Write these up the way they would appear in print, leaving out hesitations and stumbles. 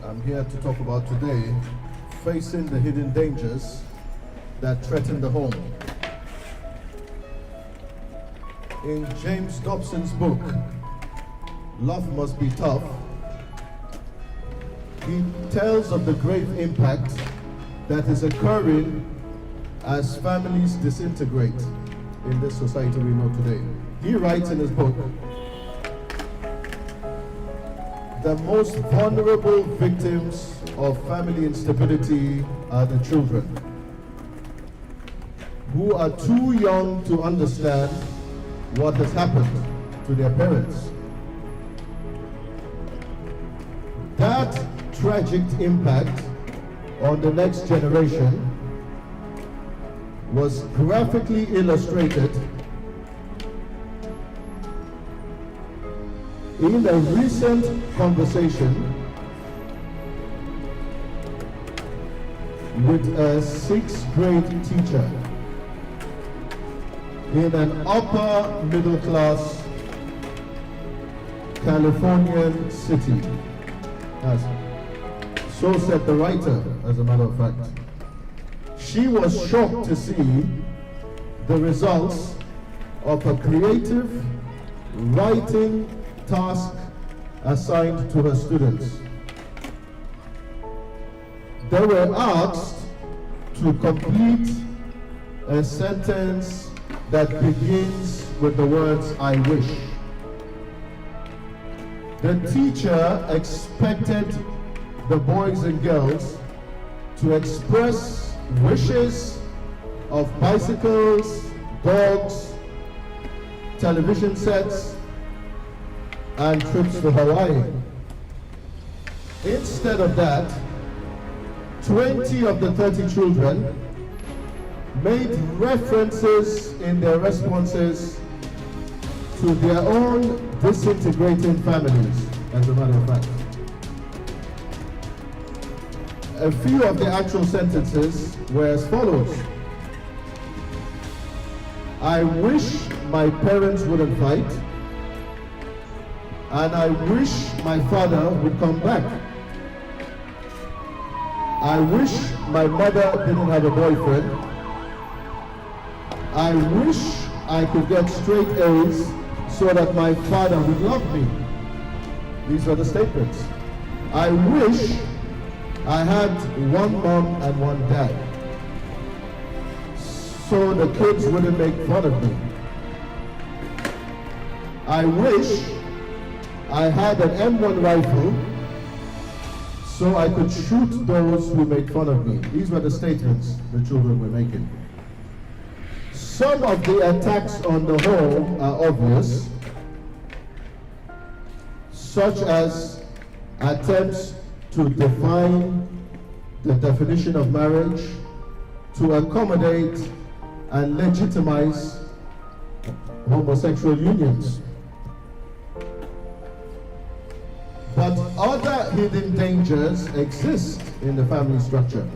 I'm here to talk about today, facing the hidden dangers that threaten the home. In James Dobson's book, Love Must Be Tough, he tells of the grave impact that is occurring as families disintegrate in this society we know today. He writes in his book, the most vulnerable victims of family instability are the children, who are too young to understand what has happened to their parents. That tragic impact on the next generation was graphically illustrated in a recent conversation with a 6th grade teacher in an upper middle class Californian city. So said the writer, as a matter of fact. She was shocked to see the results of a creative writing task assigned to her students. They were asked to complete a sentence that begins with the words, "I wish." The teacher expected the boys and girls to express wishes of bicycles, dogs, television sets, and trips to Hawaii. Instead of that, 20 of the 30 children made references in their responses to their own disintegrating families, as a matter of fact. A few of the actual sentences were as follows. I wish my parents wouldn't fight, and I wish my father would come back. I wish my mother didn't have a boyfriend. I wish I could get straight A's so that my father would love me. These are the statements. I wish I had one mom and one dad, so the kids wouldn't make fun of me. I wish I had an M1 rifle so I could shoot those who made fun of me. These were the statements the children were making. Some of the attacks on the home are obvious, such as attempts to define the definition of marriage, to accommodate and legitimize homosexual unions. But other hidden dangers exist in the family structure.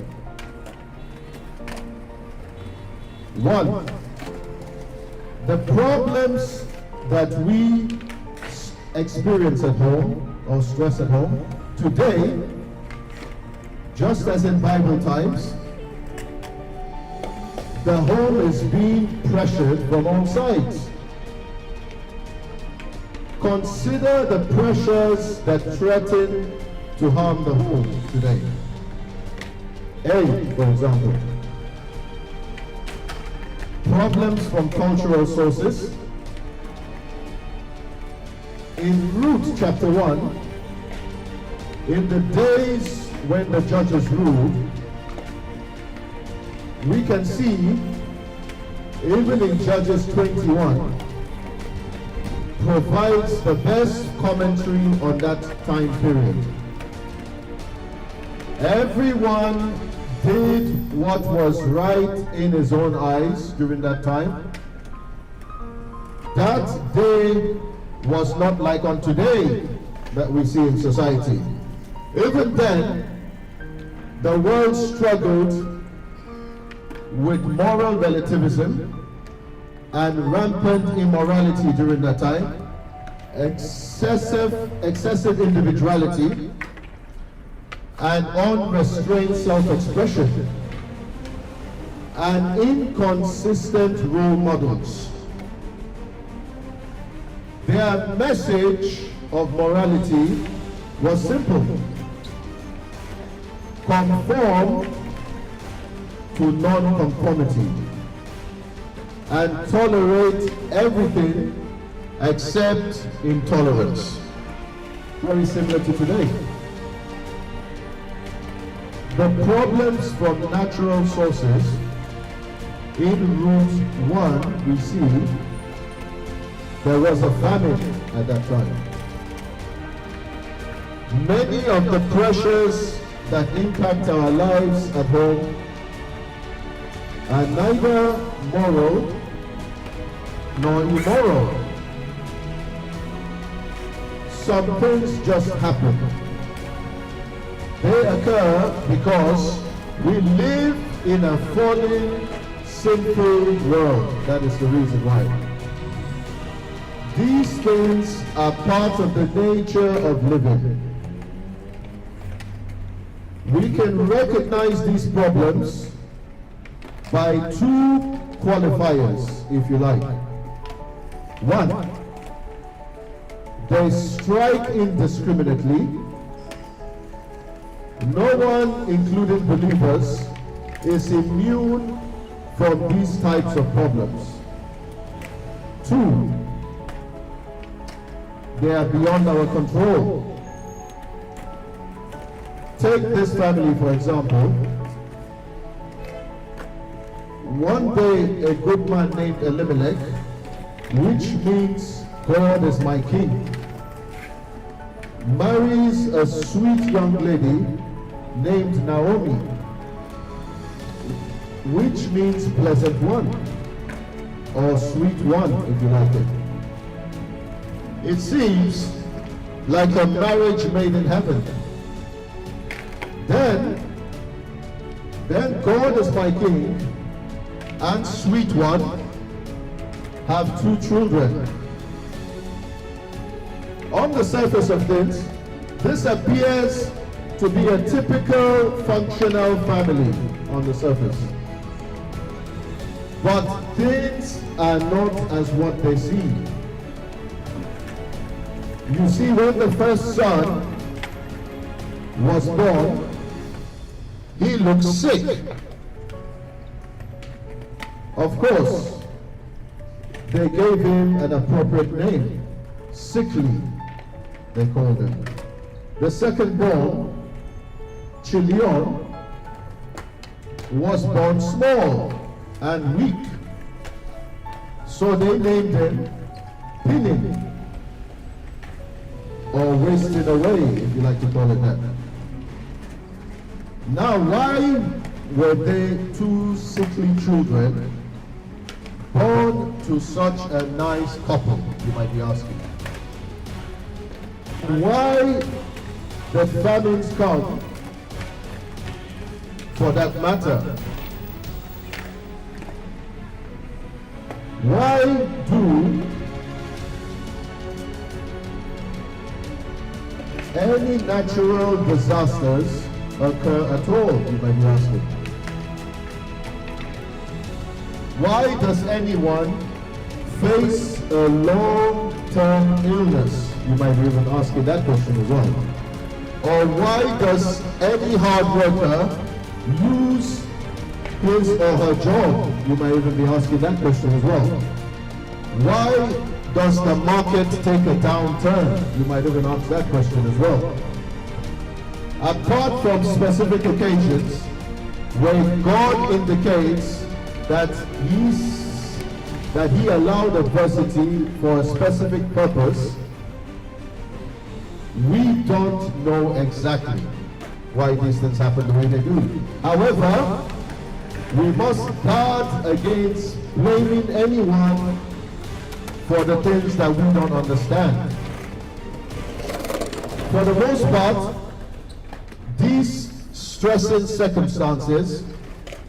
One, the problems that we experience at home or stress at home today, just as in Bible times, the home is being pressured from all sides. Consider the pressures that threaten to harm the home today. A, for example, problems from cultural sources. In Ruth chapter 1, in the days when the judges ruled, we can see, even in Judges 21, provides the best commentary on that time period. Everyone did what was right in his own eyes during that time. That day was not like on today that we see in society. Even then, the world struggled with moral relativism and rampant immorality during that time, excessive individuality, and unrestrained self-expression, and inconsistent role models. Their message of morality was simple: conform to non-conformity and tolerate everything except intolerance. Very similar to today. The problems from natural sources in root 1, we see there was a famine at that time. Many of the pressures that impact our lives at home are neither moral nor immoral. Some things just happen. They occur because we live in a fallen, sinful world. That is the reason why. These things are part of the nature of living. We can recognize these problems by two qualifiers, if you like. One, they strike indiscriminately. No one, including believers, is immune from these types of problems. Two, they are beyond our control. Take this family, for example. One day, a good man named Elimelech, which means God is my king, marries a sweet young lady named Naomi, which means pleasant one, or sweet one, if you like it. It seems like a marriage made in heaven. Then God is my king and sweet one have two children. On the surface of things, this appears to be a typical functional family on the surface. But things are not as what they seem. You see, when the first son was born, he looked sick. Of course, they gave him an appropriate name. Sickly, they called him. The second born, Judean, was born small and weak. So they named him Pinning, or wasted away, if you like to call it that. Now, why were they two sickly children born to such a nice couple, you might be asking? Why the famines come, for that matter? Why do any natural disasters occur at all, you might be asking? Why does anyone face a long-term illness? You might be even asking that question as well. Or why does any hard worker lose his or her job? You might even be asking that question as well. Why does the market take a downturn? You might even ask that question as well. Apart from specific occasions where God indicates that he allowed adversity for a specific purpose, we don't know exactly why these things happen the way they do. However, we must guard against blaming anyone for the things that we don't understand. For the most part, these stressing circumstances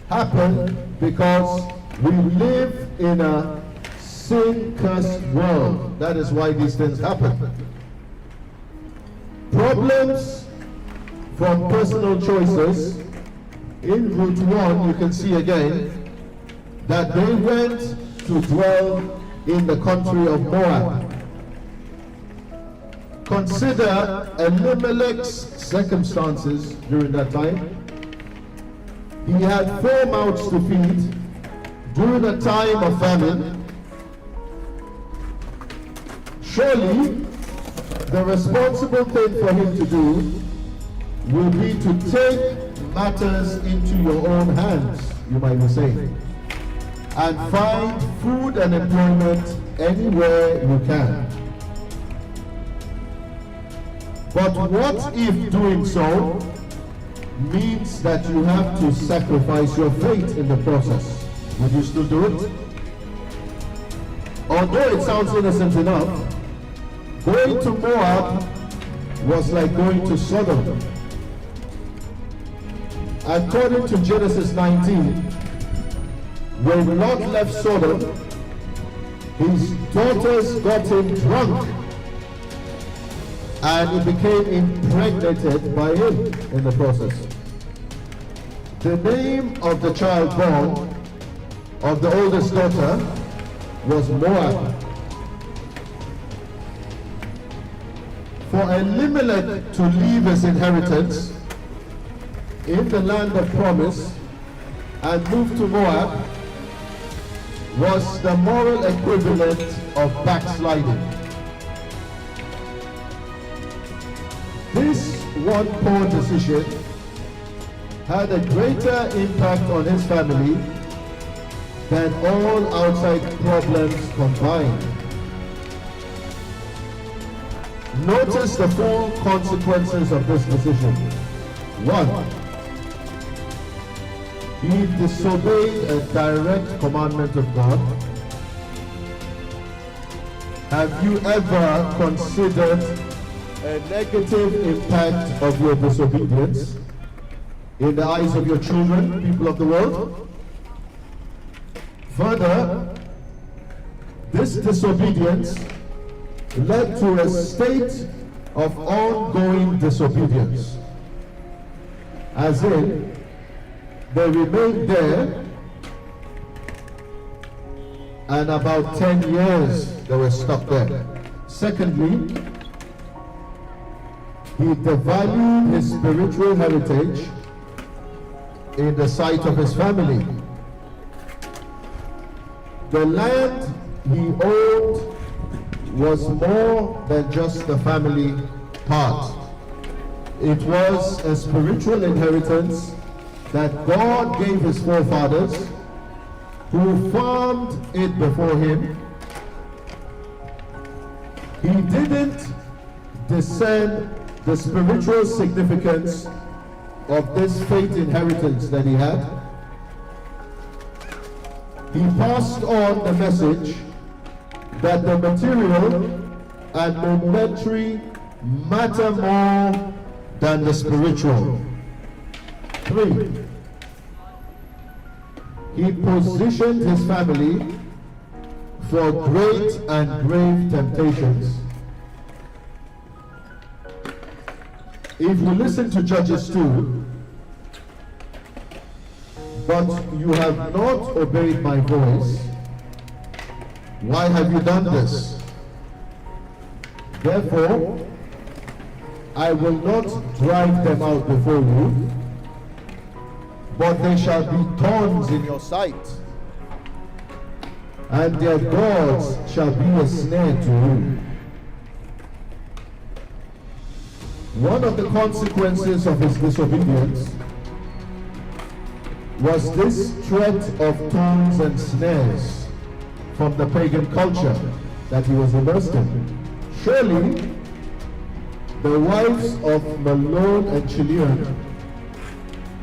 happen because we live in a sin-cursed world. That is why these things happen. Problems from personal choices. In root 1, you can see again that they went to dwell in the country of Moab. Consider Elimelech's circumstances during that time. He had 4 mouths to feed during a time of famine. Surely, the responsible thing for him to do will be to take matters into your own hands, you might be saying, and find food and employment anywhere you can. But what if doing so means that you have to sacrifice your faith in the process? Would you still do it? Although it sounds innocent enough, going to Moab was like going to Sodom. According to Genesis 19, when Lot left Sodom, his daughters got him drunk and he became impregnated by him in the process. The name of the child born of the oldest daughter was Moab. For Elimelech to leave his inheritance in the land of promise and move to Moab was the moral equivalent of backsliding. This one poor decision had a greater impact on his family than all outside problems combined. Notice the full consequences of this decision. 1. He disobeyed a direct commandment of God. Have you ever considered a negative impact of your disobedience in the eyes of your children, people of the world? Further, this disobedience led to a state of ongoing disobedience. As in, they remained there, and about 10 years they were stuck there. Secondly, he devalued his spiritual heritage in the sight of his family. The land he owned was more than just the family part. It was a spiritual inheritance that God gave his forefathers, who farmed it before him. He didn't discern the spiritual significance of this faith inheritance that he had. He passed on the message that the material and momentary matter more than the spiritual. 3. He positioned his family for great and grave temptations. If you listen to Judges 2, but you have not obeyed my voice, why have you done this? Therefore, I will not drive them out before you, but they shall be thorns in your sight, and their gods shall be a snare to you. One of the consequences of his disobedience was this threat of thorns and snares from the pagan culture that he was immersed in. Surely, the wives of Malone and Judean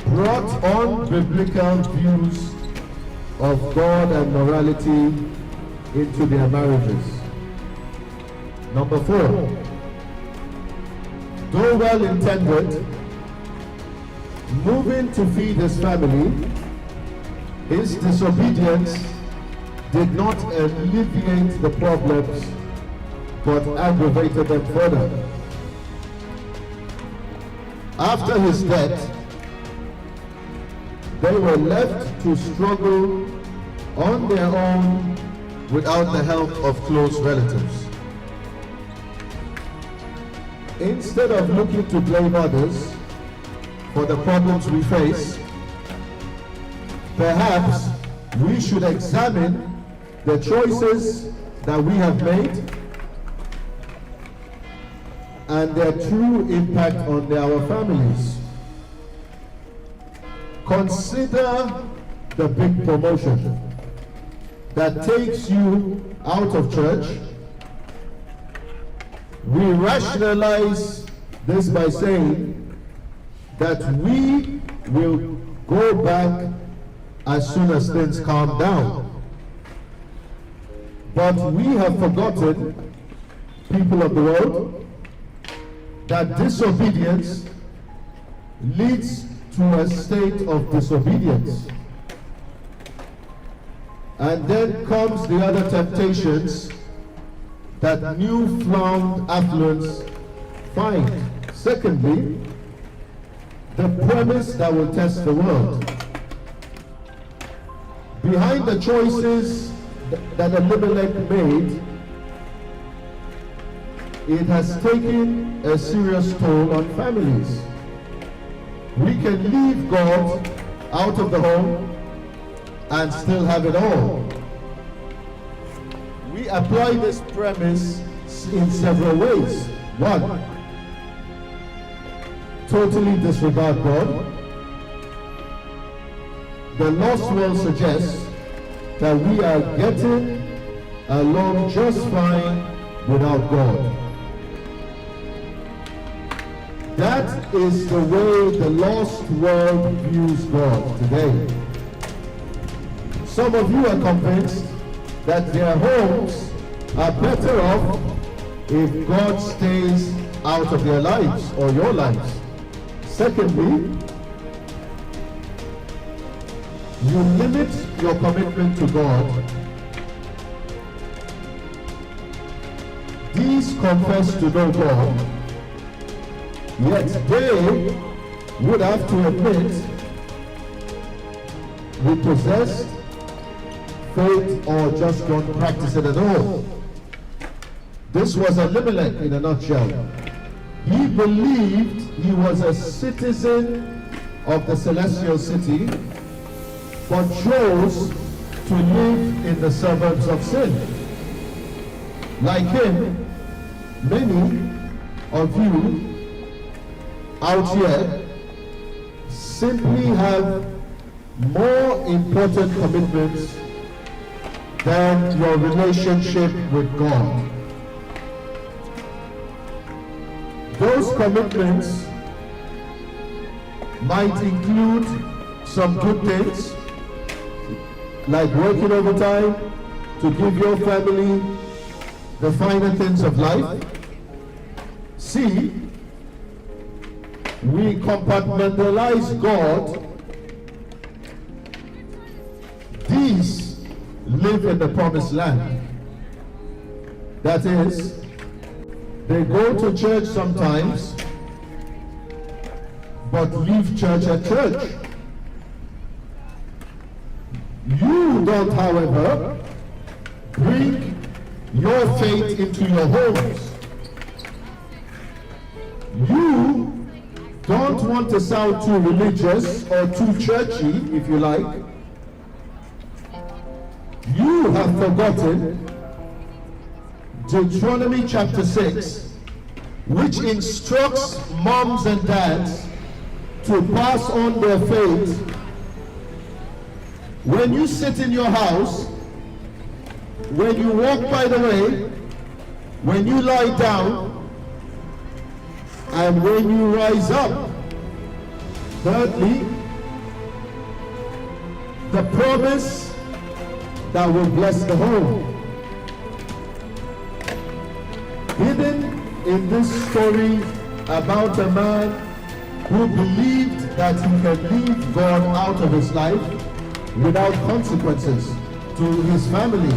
brought on biblical views of God and morality into their marriages. Number 4, though well intended, moving to feed his family, his disobedience did not alleviate the problems but aggravated them further. After his death, they were left to struggle on their own without the help of close relatives. Instead of looking to blame others for the problems we face, perhaps we should examine the choices that we have made and their true impact on our families. Consider the big promotion that takes you out of church. We rationalize this by saying that we will go back as soon as things calm down. But we have forgotten, people of the world, that disobedience leads to a state of disobedience. And then comes the other temptations that new-found affluence find. Secondly, the premise that will test the world. Behind the choices that Elimelech made, it has taken a serious toll on families. We can leave God out of the home and still have it all. We apply this premise in several ways. One, totally disregard God. The lost world suggests that we are getting along just fine without God. That is the way the lost world views God today. Some of you are convinced that their homes are better off if God stays out of their lives or your lives. Secondly, you limit your commitment to God. These confess to know God, yet they would have to admit we possess faith or just don't practice it at all. This was Elimelech in a nutshell. He believed he was a citizen of the celestial city, but chose to live in the suburbs of sin. Like him, many of you out here simply have more important commitments than your relationship with God. Those commitments might include some good things, like working overtime to give your family the finer things of life. See, we compartmentalize God. These live in the promised land. That is, they go to church sometimes, but leave church at church. You don't, however, bring your faith into your homes. You don't want to sound too religious or too churchy, if you like. You have forgotten Deuteronomy chapter 6, which instructs moms and dads to pass on their faith. When you sit in your house, when you walk by the way, when you lie down, and when you rise up. Thirdly, the promise that will bless the home. Hidden in this story about a man who believed that he can leave God out of his life without consequences to his family,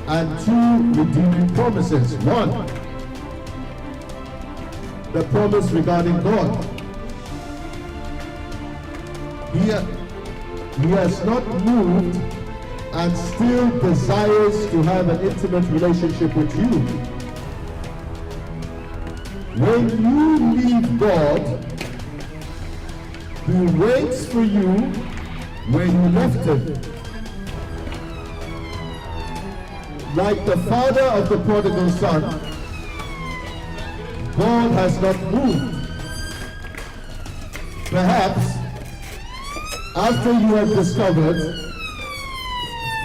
and two redeeming promises. One, the promise regarding God. He has not moved and still desires to have an intimate relationship with you. When you leave God, He waits for you where you left Him. Like the father of the prodigal son, God has not moved. Perhaps after you have discovered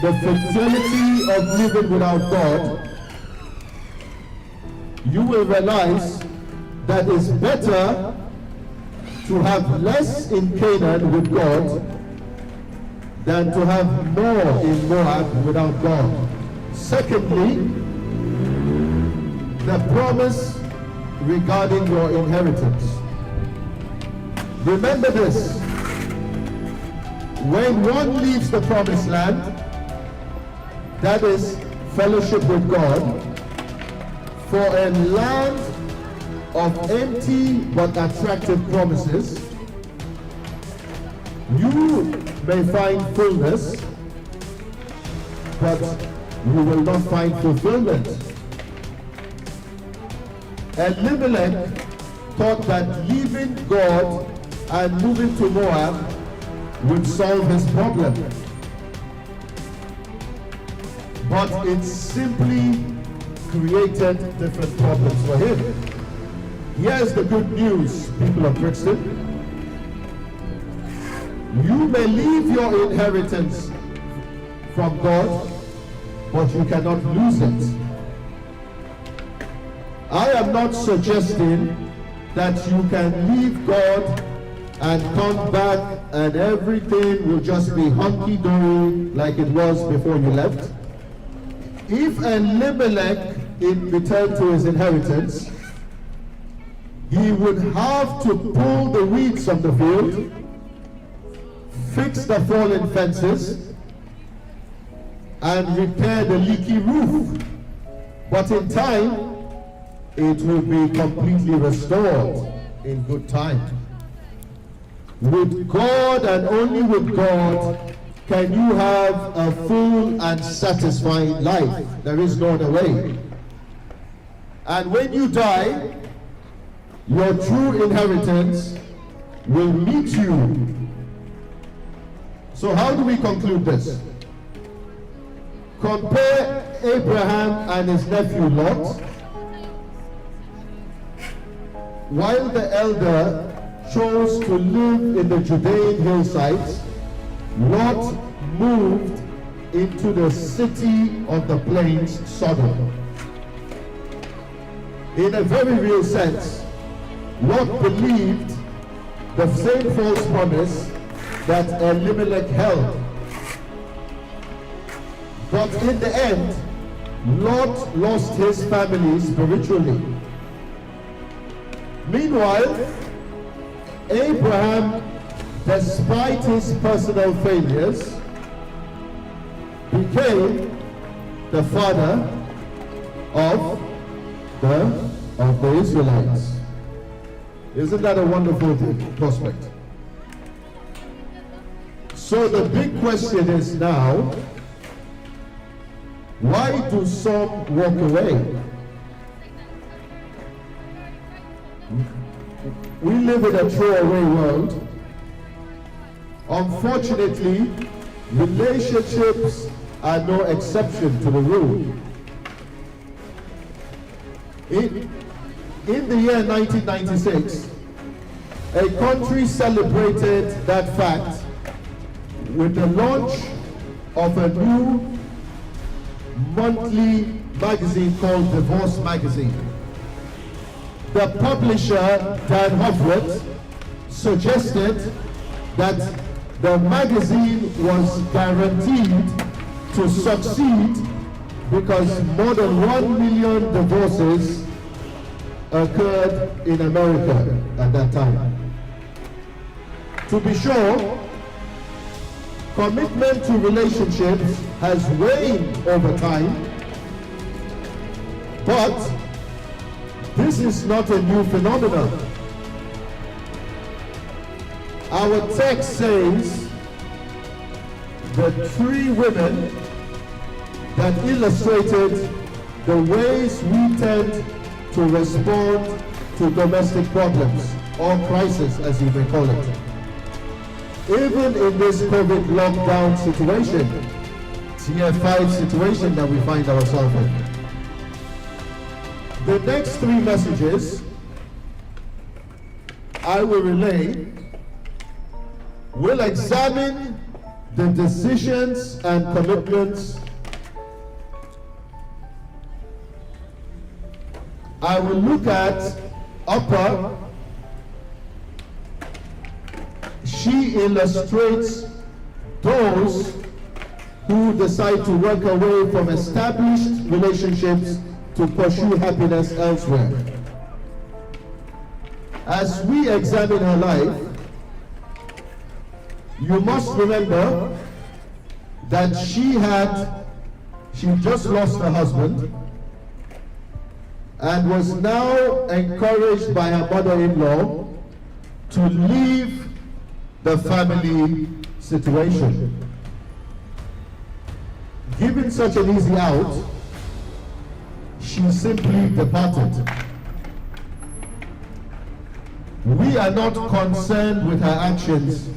the futility of living without God, you will realize that it's better to have less in Canaan with God than to have more in Moab without God. Secondly, the promise regarding your inheritance. Remember this: when one leaves the promised land, that is fellowship with God, for a land of empty but attractive promises, you may find fullness, but you will not find fulfillment. Elimelech thought that leaving God and moving to Moab would solve his problem. But it simply created different problems for him. Here's the good news, people of Brixton. You may leave your inheritance from God, but you cannot lose it. I am not suggesting that you can leave God and come back and everything will just be hunky-dory like it was before you left. If Elimelech returned to his inheritance, he would have to pull the weeds from the field, fix the fallen fences, and repair the leaky roof. But in time, it will be completely restored in good time. With God and only with God can you have a full and satisfying life. There is no other way. And when you die, your true inheritance will meet you. So how do we conclude this? Compare Abraham and his nephew Lot. While the elder chose to live in the Judean hillsides, Lot moved into the city of the plains, Sodom. In a very real sense, Lot believed the same false promise that Elimelech held. But in the end, Lot lost his family spiritually. Meanwhile, Abraham, despite his personal failures, became the father of the Israelites. Isn't that a wonderful prospect? So the big question is now, why do some walk away? We live in a throwaway world. Unfortunately, relationships are no exception to the rule. In the year 1996, a country celebrated that fact with the launch of a new monthly magazine called Divorce Magazine. The publisher, Dan Hofworth, suggested that the magazine was guaranteed to succeed because more than 1 million divorces occurred in America at that time. To be sure, commitment to relationships has waned over time, but This is not a new phenomenon. Our text says the three women that illustrated the ways we tend to respond to domestic problems or crisis, as you may call it. Even in this COVID lockdown situation, Tier 5 situation that we find ourselves in. The next three messages I will relay will examine the decisions and commitments. I will look at upper. She illustrates those who decide to walk away from established relationships to pursue happiness elsewhere. As we examine her life, you must remember that she just lost her husband and was now encouraged by her mother-in-law to leave the family situation. Given such an easy out, she simply departed. We are not concerned with her actions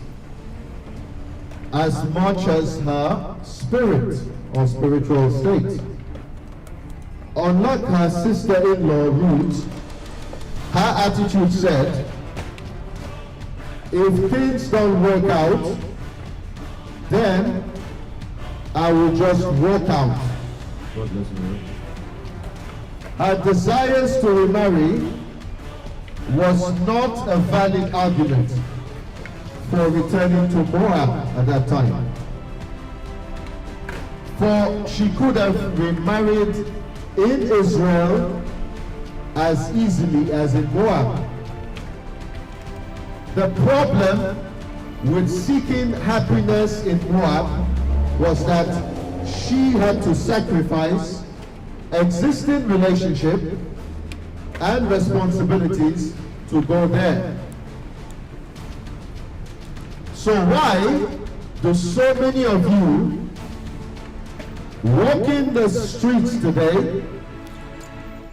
as much as her spirit or spiritual state. Unlike her sister-in-law Ruth, her attitude said, if things don't work out, then I will just walk out. God bless you. Her desires to remarry was not a valid argument for returning to Moab at that time. For she could have remarried in Israel as easily as in Moab. The problem with seeking happiness in Moab was that she had to sacrifice existing relationship and responsibilities to go there. So why do so many of you walking the streets today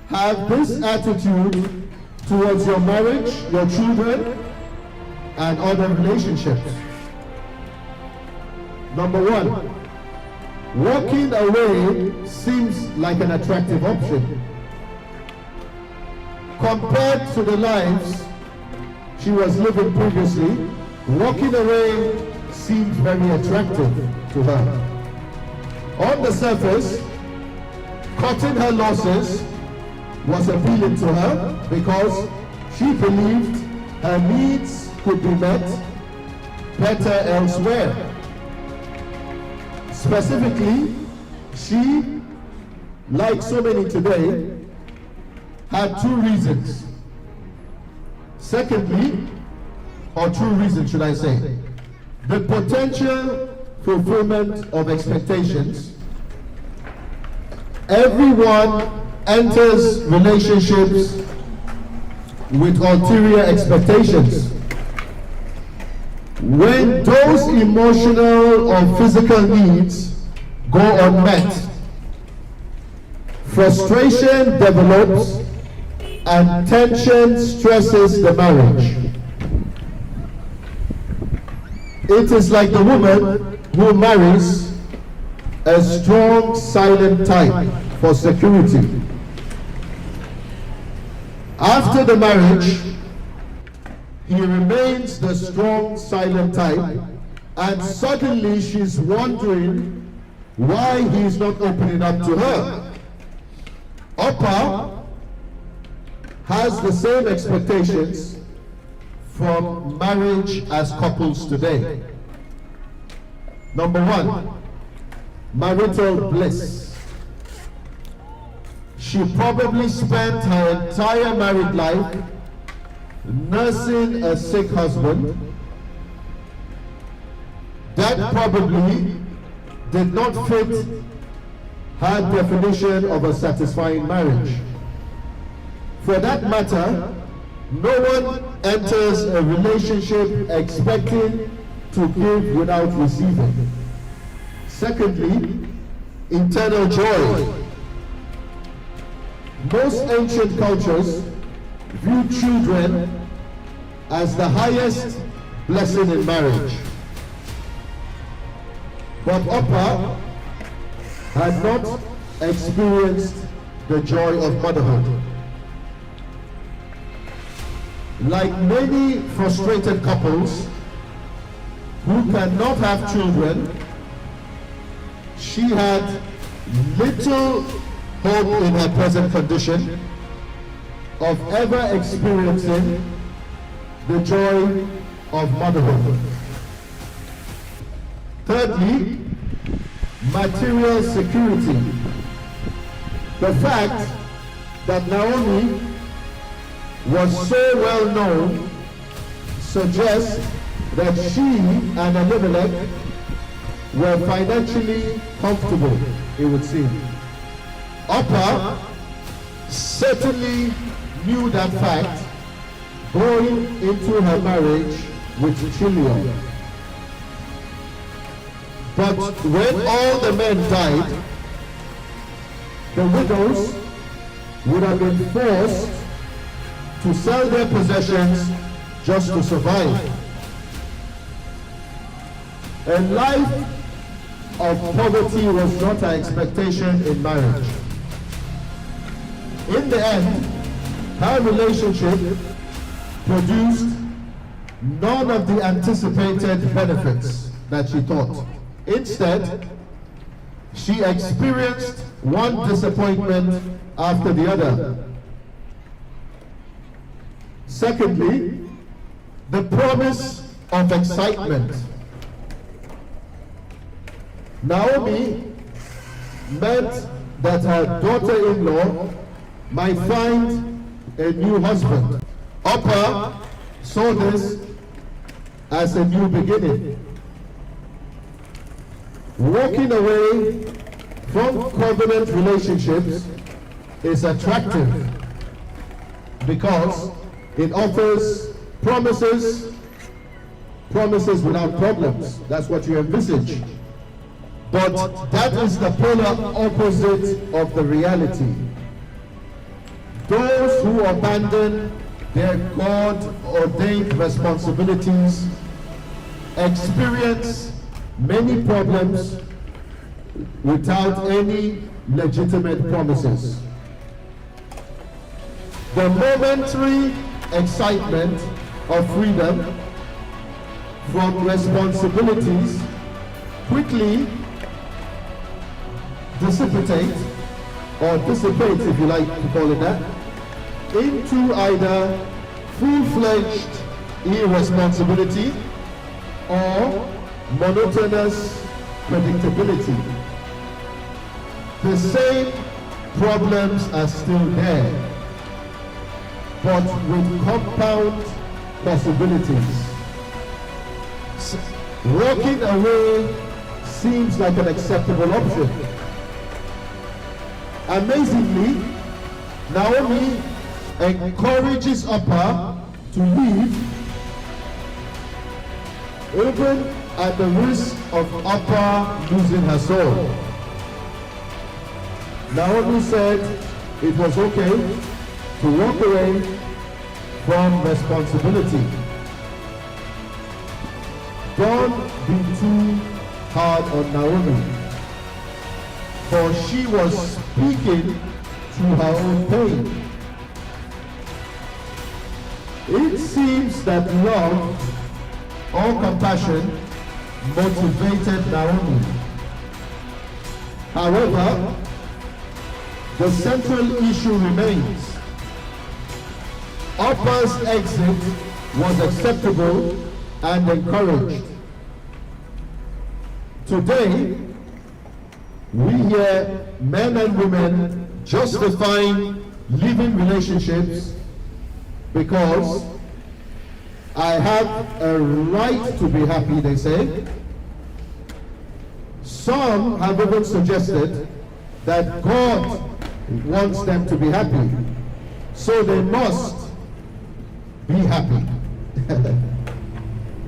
have this attitude towards your marriage, your children, and other relationships? Number one, walking away seems like an attractive option. Compared to the lives she was living previously, walking away seemed very attractive to her. On the surface, cutting her losses was appealing to her because she believed her needs could be met better elsewhere. Specifically, she, like so many today, had two reasons. Secondly, or two reasons should I say, the potential fulfillment of expectations. Everyone enters relationships with ulterior expectations. When those emotional or physical needs go unmet, frustration develops and tension stresses the marriage. It is like the woman who marries a strong, silent type for security. After the marriage, he remains the strong, silent type, and suddenly she's wondering why he's not opening up to her. Opa has the same expectations from marriage as couples today. Number one, marital bliss. She probably spent her entire married life nursing a sick husband. That probably did not fit her definition of a satisfying marriage. For that matter, no one enters a relationship expecting to give without receiving. Secondly, eternal joy. Most ancient cultures viewed children as the highest blessing in marriage. But Orpah had not experienced the joy of motherhood. Like many frustrated couples who cannot have children, she had little hope in her present condition of ever experiencing the joy of motherhood. Thirdly, material security. The fact that Naomi was so well known suggests that she and Elimelech were financially comfortable, it would seem. Orpah certainly knew that fact going into her marriage with Judean. But when all the men died, the widows would have been forced to sell their possessions just to survive. A life of poverty was not her expectation in marriage. In the end, her relationship produced none of the anticipated benefits that she thought. Instead, she experienced one disappointment after the other. Secondly, the promise of excitement. Naomi meant that her daughter-in-law might find a new husband. Orpah saw this as a new beginning. Walking away from covenant relationships is attractive because it offers promises without problems. That's what you envisage. But that is the polar opposite of the reality. Those who abandon their God-ordained responsibilities experience many problems without any legitimate promises. The momentary excitement of freedom from responsibilities quickly dissipate, if you like to call it that, into either full-fledged irresponsibility or monotonous predictability. The same problems are still there, but with compound possibilities. Walking away seems like an acceptable option. Amazingly, Naomi encourages Orpah to leave, even at the risk of Orpah losing her soul. Naomi said it was okay to walk away from responsibility. Don't be too hard on Naomi, for she was speaking to her own pain. It seems that love or compassion motivated Naomi. However, the central issue remains. Orpah's exit was acceptable and encouraged. Today, we hear men and women justifying living relationships because I have a right to be happy, they say. Some have even suggested that God wants them to be happy. so they must be happy.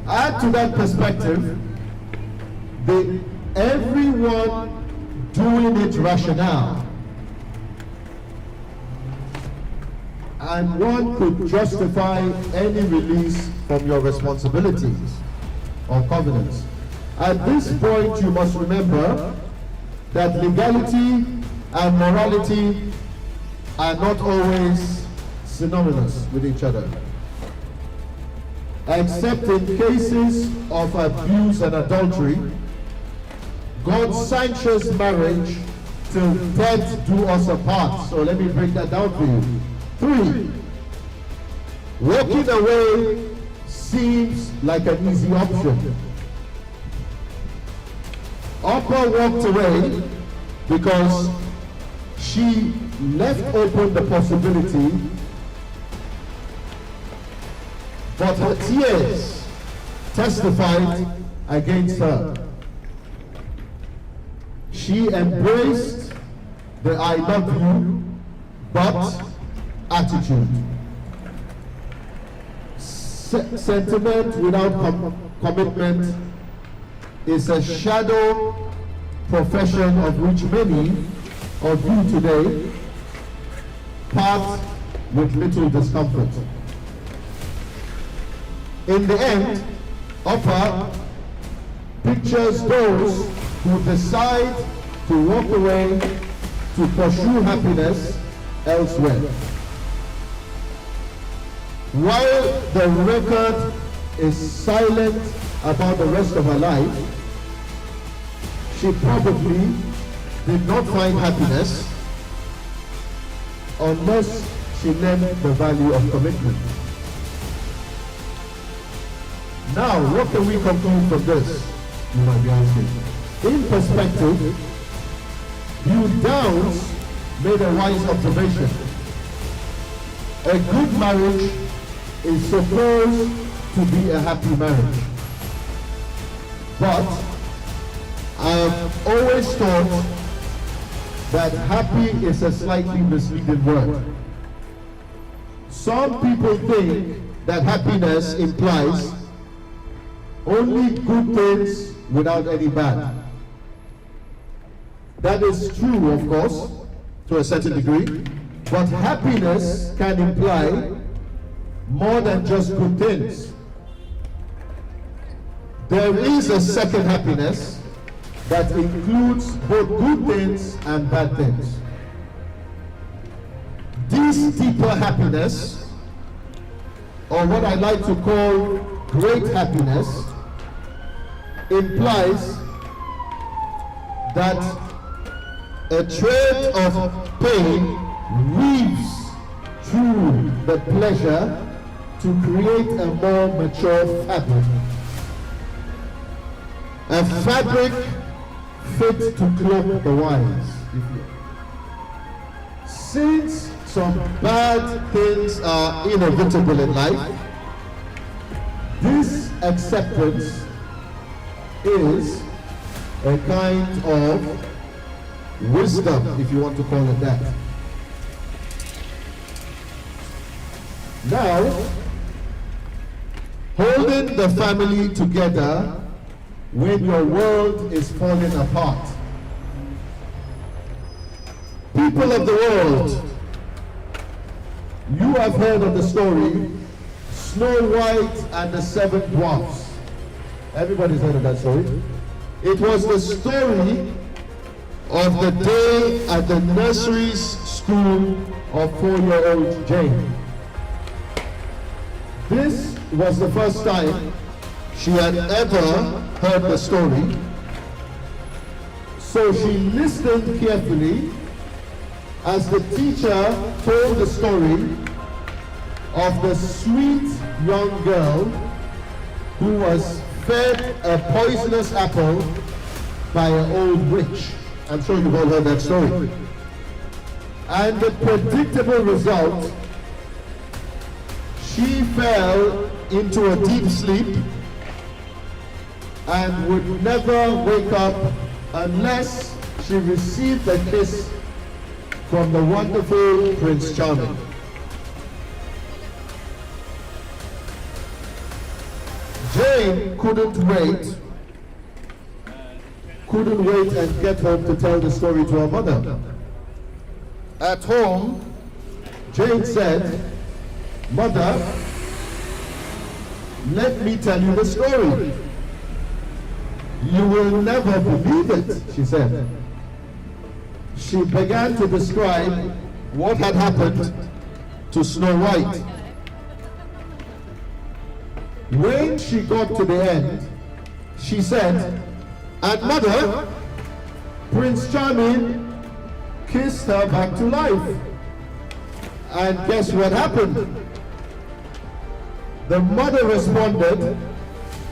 Add to that perspective everyone doing it rationale. And one could justify any release from your responsibilities or covenants. At this point, you must remember that legality and morality are not always synonymous with each other. Except in cases of abuse and adultery, God sanctions marriage till death do us apart. So let me break that down for you. 3, walking away seems like an easy option. Oprah walked away because she left open the possibility, but her tears testified against her. She embraced the I love you, but attitude. Sentiment without commitment is a shadow profession of which many of you today part with little discomfort. In the end, Oprah pictures those who decide to walk away to pursue happiness elsewhere. While the record is silent about the rest of her life, she probably did not find happiness unless she learned the value of commitment. Now, what can we conclude from this? You might be asking. In perspective, Hugh Downs made a wise observation. A good marriage is supposed to be a happy marriage. But I have always thought that happy is a slightly misleading word. Some people think that happiness implies only good things without any bad. That is true, of course, to a certain degree, but happiness can imply more than just good things. There is a second happiness that includes both good things and bad things. This deeper happiness, or what I like to call great happiness, implies that a thread of pain weaves through the pleasure to create a more mature fabric. A fabric fit to cloak the wise. Since some bad things are inevitable in life, this acceptance is a kind of wisdom, if you want to call it that. Now, holding the family together when your world is falling apart. People of the world, you have heard of the story, Snow White and the Seven Dwarfs. Everybody's heard of that story. It was the story of the day at the nursery's school of 4-year-old Jane. This was the first time she had ever heard the story, so she listened carefully as the teacher told the story of the sweet young girl who was fed a poisonous apple by an old witch. I'm sure you've all heard that story. And the predictable result, she fell into a deep sleep and would never wake up unless she received a kiss from the wonderful Prince Charming. Jane couldn't wait and get home to tell the story to her mother. At home, Jane said, "Mother, let me tell you the story. You will never believe it," she said. She began to describe what had happened to Snow White. When she got to the end, she said, "And Mother, Prince Charming kissed her back to life. And guess what happened?" The mother responded,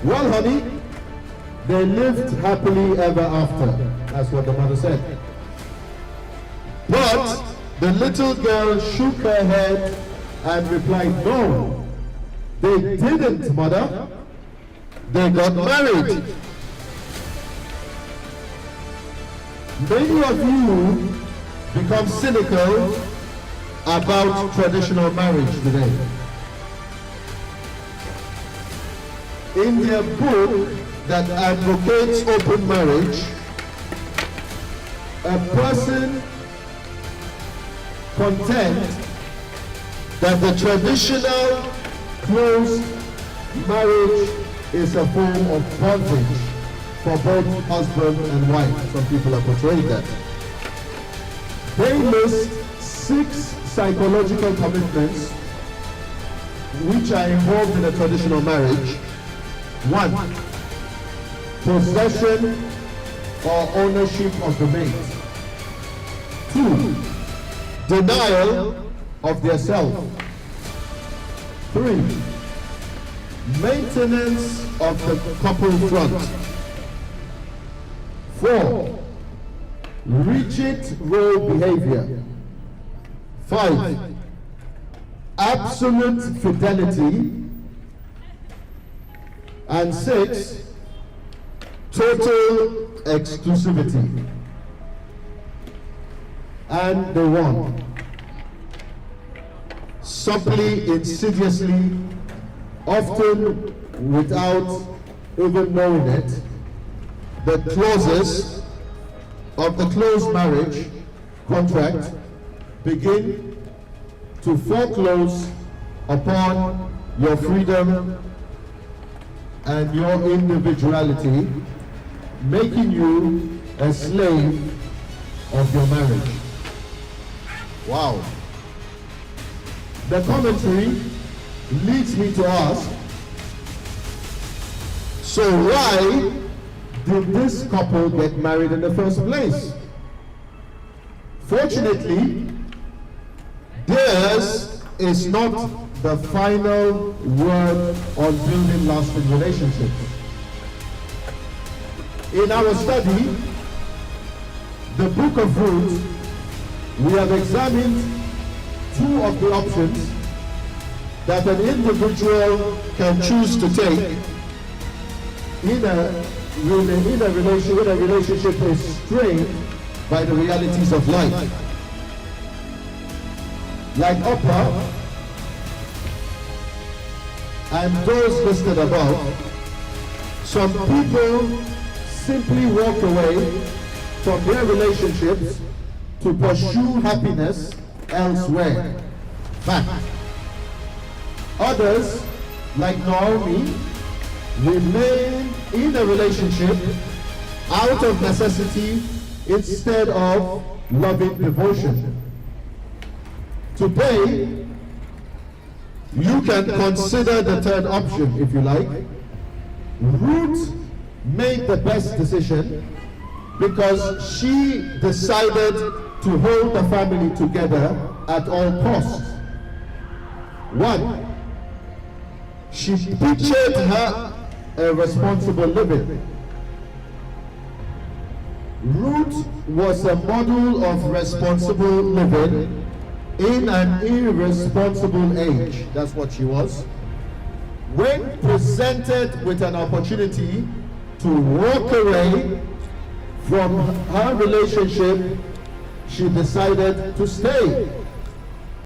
"Well, honey, they lived happily ever after." That's what the mother said. But the little girl shook her head and replied, "No, they didn't, Mother. They got married." Many of you become cynical about traditional marriage today. In their book that advocates open marriage, a person contends that the traditional closed marriage is a form of bondage for both husband and wife. Some people are portraying that. They list 6 psychological commitments which are involved in a traditional marriage. 1, possession or ownership of the mate. 2, denial of their self. 3, maintenance of the couple front. 4, rigid role behavior. 5, absolute fidelity. And 6, total exclusivity. And they won. Subtly, insidiously, often without even knowing it, the clauses of the closed marriage contract begin to foreclose upon your freedom and your individuality, making you a slave of your marriage. Wow. The commentary leads me to ask, so why did this couple get married in the first place? Fortunately, theirs is not the final word on building lasting relationships. In our study, the book of Ruth, we have examined 2 of the options that an individual can choose to take in a relationship is strained by the realities of life. Like Oprah and those listed above, some people simply walk away from their relationships to pursue happiness elsewhere. Fact. Others, like Naomi, remain in a relationship out of necessity instead of loving devotion. Today, you can consider the third option if you like. Ruth made the best decision because she decided to hold the family together at all costs. 1, she pictured her a responsible living. Ruth was a model of responsible living in an irresponsible age. That's what she was. When presented with an opportunity to walk away from her relationship, she decided to stay.